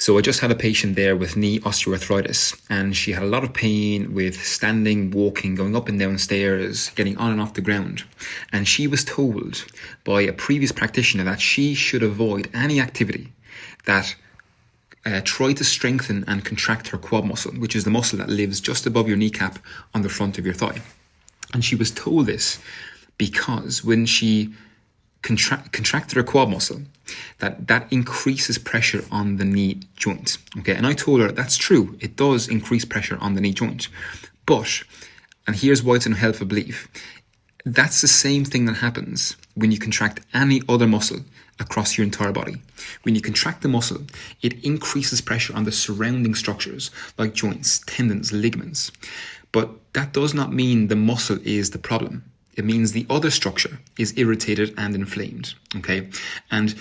So I just had a patient there with knee osteoarthritis, and she had a lot of pain with standing, walking, going up and down stairs, getting on and off the ground. And she was told by a previous practitioner that she should avoid any activity that tried to strengthen and contract her quad muscle, which is the muscle that lives just above your kneecap on the front of your thigh. And she was told this because when she contracted her quad muscle, that increases pressure on the knee joint. Okay, and I told her that's true. It does increase pressure on the knee joint. But, and here's why it's an unhelpful belief, that's the same thing that happens when you contract any other muscle across your entire body. When you contract the muscle, it increases pressure on the surrounding structures like joints, tendons, ligaments. But that does not mean the muscle is the problem. It means the other structure is irritated and inflamed, okay? And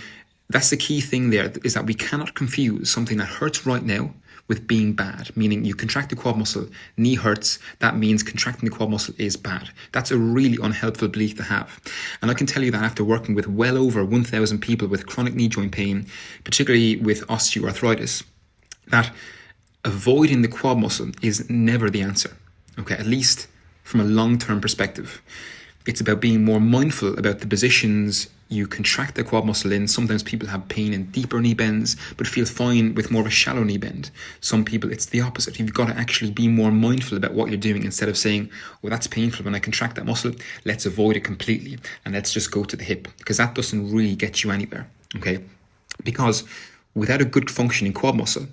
that's the key thing there, is that we cannot confuse something that hurts right now with being bad, meaning you contract the quad muscle, knee hurts, that means contracting the quad muscle is bad. That's a really unhelpful belief to have. And I can tell you that after working with well over 1,000 people with chronic knee joint pain, particularly with osteoarthritis, that avoiding the quad muscle is never the answer, okay? At least from a long-term perspective. It's about being more mindful about the positions you contract the quad muscle in. Sometimes people have pain in deeper knee bends, but feel fine with more of a shallow knee bend. Some people, it's the opposite. You've got to actually be more mindful about what you're doing instead of saying, well, that's painful when I contract that muscle. Let's avoid it completely and let's just go to the hip, because that doesn't really get you anywhere, okay? Because without a good functioning quad muscle,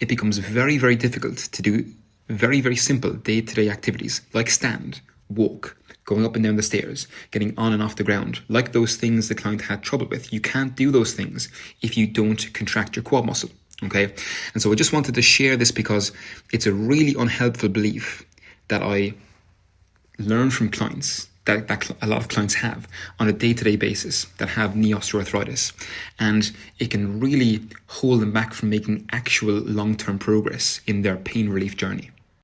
it becomes very, very difficult to do very, very simple day-to-day activities like stand, walk, going up and down the stairs, getting on and off the ground, like those things the client had trouble with. You can't do those things if you don't contract your quad muscle, okay? And so I just wanted to share this because it's a really unhelpful belief that I learn from clients, that a lot of clients have on a day-to-day basis that have knee osteoarthritis. And it can really hold them back from making actual long-term progress in their pain relief journey.